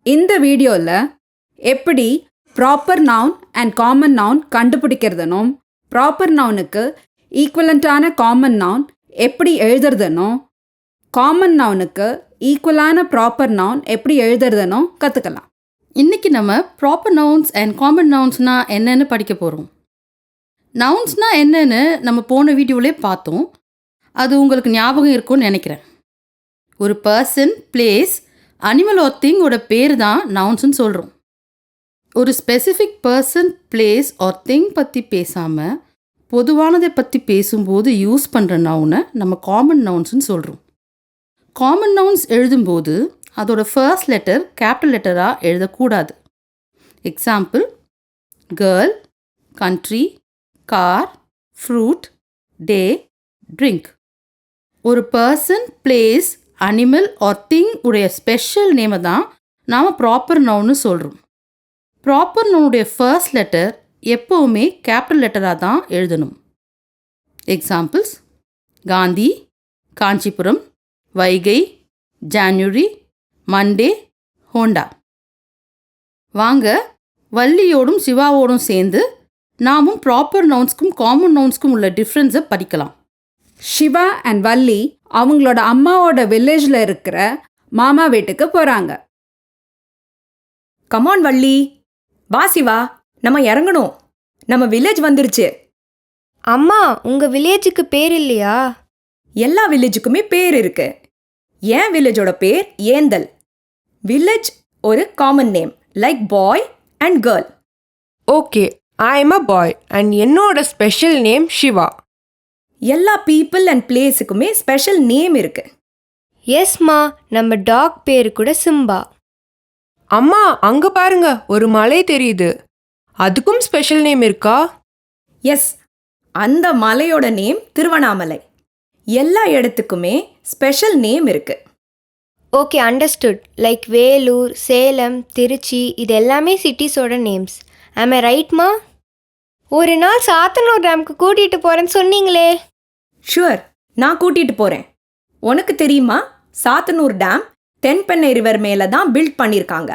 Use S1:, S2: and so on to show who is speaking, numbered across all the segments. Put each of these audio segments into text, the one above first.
S1: இந்த வீடியோவில் எப்படி proper noun and common noun கண்டுபிடிக்கிறதுனும் ப்ராப்பர் நவுனுக்கு ஈக்குவலண்ட்டான காமன் நவுன் எப்படி எழுதுறதுனும் காமன் நவுனுக்கு ஈக்குவலான ப்ராப்பர் நவுன் எப்படி எழுதுறதுனும் கற்றுக்கலாம்.
S2: இன்றைக்கி நம்ம ப்ராப்பர் நவுன்ஸ் அண்ட் காமன் நவுன்ஸ்னால் என்னென்னு படிக்க போகிறோம். நவுன்ஸ்னால் என்னென்னு நம்ம போன வீடியோவிலே பார்த்தோம். அது உங்களுக்கு ஞாபகம் இருக்கும்னு நினைக்கிறேன். ஒரு பர்சன், பிளேஸ், அனிமல் ஆர் திங்கோட பேர் தான் நவுன்ஸ்னு சொல்கிறோம். ஒரு specific person, place or thing பற்றி பேசாமல் பொதுவானதை பற்றி பேசும்போது யூஸ் பண்ணுற நவுனை நம்ம காமன் நவுன்ஸ்னு சொல்கிறோம். காமன் நவுன்ஸ் எழுதும்போது அதோட ஃபர்ஸ்ட் லெட்டர் கேபிட்டல் லெட்டராக எழுதக்கூடாது. Example: girl, country, car, fruit, day, drink. ஒரு person, place, animal or thing உடைய ஸ்பெஷல் நேமை தான் நாம் ப்ராப்பர் நவுன்னு சொல்கிறோம். ப்ராப்பர் நவுனுடைய ஃபர்ஸ்ட் லெட்டர் எப்போவுமே கேபிட்டல் லெட்டராக தான் எழுதணும். Examples: Gandhi, Kanchipuram, Vaigai, January, Monday, Honda. வாங்க வள்ளியோடும் சிவாவோடும் சேர்ந்து நாமும் ப்ராப்பர் நவுன்ஸ்க்கும் காமன் நவுன்ஸ்க்கும் உள்ள டிஃப்ரென்ஸை படிக்கலாம்.
S1: சிவா அண்ட் வள்ளி அவங்களோட அம்மாவோட வில்லேஜில் இருக்கிற மாமா வீட்டுக்கு போகிறாங்க.
S3: கமான் வள்ளி, வா சிவா, நம்ம இறங்கணும். நம்ம வில்லேஜ் வந்துருச்சு.
S4: அம்மா, உங்க வில்லேஜுக்கு பேர் இல்லையா?
S3: எல்லா வில்லேஜுக்குமே பேர் இருக்கு. என் வில்லேஜோட பேர் ஏந்தல். வில்லேஜ் ஒரு common name like bye and girl.
S5: Okay, I am a bye and என்னோட ஸ்பெஷல் நேம் சிவா.
S3: எல்லா பீப்புள் அண்ட் பிளேஸுக்குமே ஸ்பெஷல் நேம் இருக்கு.
S4: எஸ்மா, நம்ம டாக் பேரு கூட சிம்பா.
S5: அம்மா, அங்க பாருங்க, ஒரு மலை தெரியுது. அதுக்கும் ஸ்பெஷல் நேம் இருக்கா?
S3: எஸ், அந்த மலையோட நேம் திருவண்ணாமலை. எல்லா இடத்துக்குமே ஸ்பெஷல் நேம் இருக்கு.
S4: Okay, understood. Like Vellore, Salem, Trichy, இது எல்லாமே சிட்டிஸோட நேம்ஸ். ஆம் ஐ ரைட்மா? ஒரு நாள் சாத்தனூர் டேம்க்கு கூட்டிகிட்டு போகிறேன்னு சொன்னீங்களே.
S3: ஷுவர், நான் கூட்டிட்டு போறேன். உனக்கு தெரியுமா, சாத்தனூர் டேம் தென்பெண்ணை ரிவர் மேலே தான் பில்ட் பண்ணியிருக்காங்க.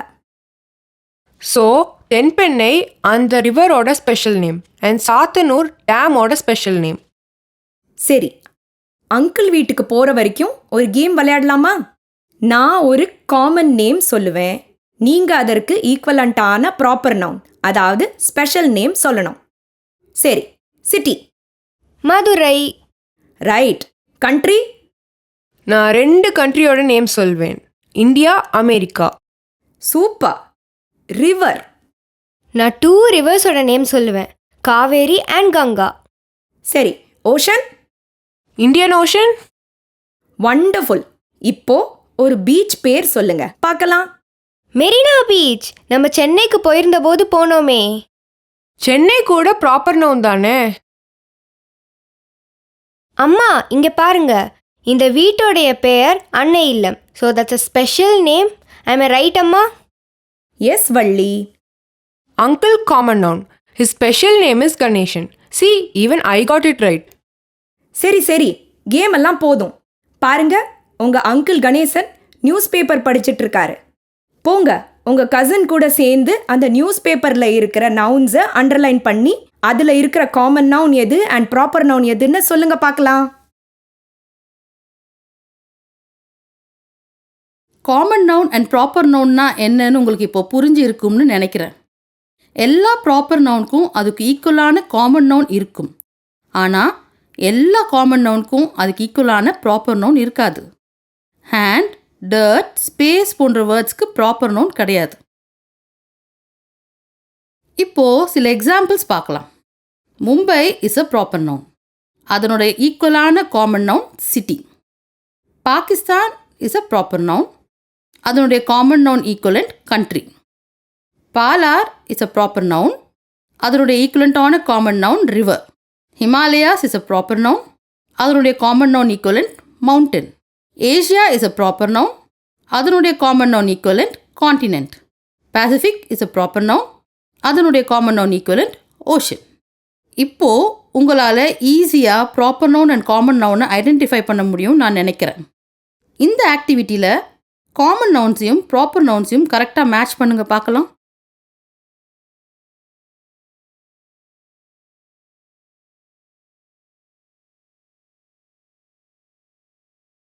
S5: ஸோ தென்பெண்ணை அந்த ரிவரோட ஸ்பெஷல் நேம் அண்ட் சாத்தனூர் டேமோட ஸ்பெஷல் நேம்.
S3: சரி, அங்கிள் வீட்டுக்கு போகிற வரைக்கும் ஒரு கேம் விளையாடலாமா? நான் ஒரு காமன் நேம் சொல்லுவேன். நீங்கள் அதற்கு ஈக்குவலண்ட்டான ப்ராப்பர் நவுன், அதாவது ஸ்பெஷல் நேம் சொல்லணும். சரி, சிட்டி.
S4: மதுரை.
S3: ரைட். கண்ட்ரி?
S5: நான் 2 கண்ட்ரியோட நேம் சொல்வேன், இந்தியா, அமெரிக்கா.
S3: சூப்பர். ரிவர்?
S4: நான் 2 ரிவர்ஸோட நேம் சொல்லுவேன், காவேரி அண்ட் கங்கா.
S3: சரி, ஓஷன்?
S5: Indian ocean.
S3: வண்டர்ஃபுல். இப்போ ஒரு பீச் பேர் சொல்லுங்க பார்க்கலாம்.
S4: மெரினா பீச். நம்ம சென்னைக்கு போயிருந்த போது போனோமே.
S5: சென்னை கூட ப்ராப்பர் நவுன் தானே?
S4: அம்மா, இங்க பாருங்க, இந்த வீட்டோடைய பெயர் Annai Illam. So that's a special name. I'm I right அம்மா?
S3: Yes Valli.
S5: Uncle common noun. His special name is Ganeshan. See, even I got it right.
S3: சரி சரி, கேம் எல்லாம் போதும். பாருங்க, உங்க அங்கிள் கணேசன் நியூஸ் பேப்பர் படிச்சிட்டு இருக்காரு. போங்க, உங்க கசின் கூட சேர்ந்து அந்த நியூஸ் பேப்பர்ல இருக்கிற நவுன்ஸை அண்டர்லைன் பண்ணி அதுல இருக்கிற காமன் நவுன் எது அண்ட் ப்ராப்பர் நவுன் எதுன்னு சொல்லுங்க பார்க்கலாம்.
S2: காமன் நவுன் அண்ட் ப்ராப்பர் நவுன்னா என்னன்னு உங்களுக்கு இப்போ புரிஞ்சு இருக்கும்னு நினைக்கிறேன். எல்லா ப்ராப்பர் நவுனுக்கும் அதுக்கு ஈக்குவலான காமன் நவுன் இருக்கும். ஆனால் எல்லா காமன் நவுனுக்கும் அதுக்கு ஈக்குவலான ப்ராப்பர் நவுன் இருக்காது. ஹேண்ட், டர்ட், ஸ்பேஸ் போன்ற வேர்ட்ஸ்க்கு ப்ராப்பர் நவுன் கிடையாது. இப்போது சில எக்ஸாம்பிள்ஸ் பார்க்கலாம். Mumbai is a proper noun. அதனுடைய ஈக்குவலான common noun city. Pakistan is a proper noun. அதனுடைய common noun equivalent country. Palar is a proper noun. அதனுடைய ஈக்குவலண்ட்டான common noun river. Himalayas is a proper noun. அதனுடைய common noun equivalent mountain. Asia is a proper noun. அதனுடைய common noun equivalent continent. Pacific is a proper noun. அதனுடைய common noun equivalent ocean. இப்போது உங்களால் ஈஸியாக proper noun and common நவுனை identify பண்ண முடியும்னு நான் நினைக்கிறேன். இந்த ஆக்டிவிட்டியில் காமன் நவுன்ஸையும் ப்ராப்பர் நவுன்ஸையும் கரெக்டாக மேட்ச் பண்ணுங்க பார்க்கலாம்.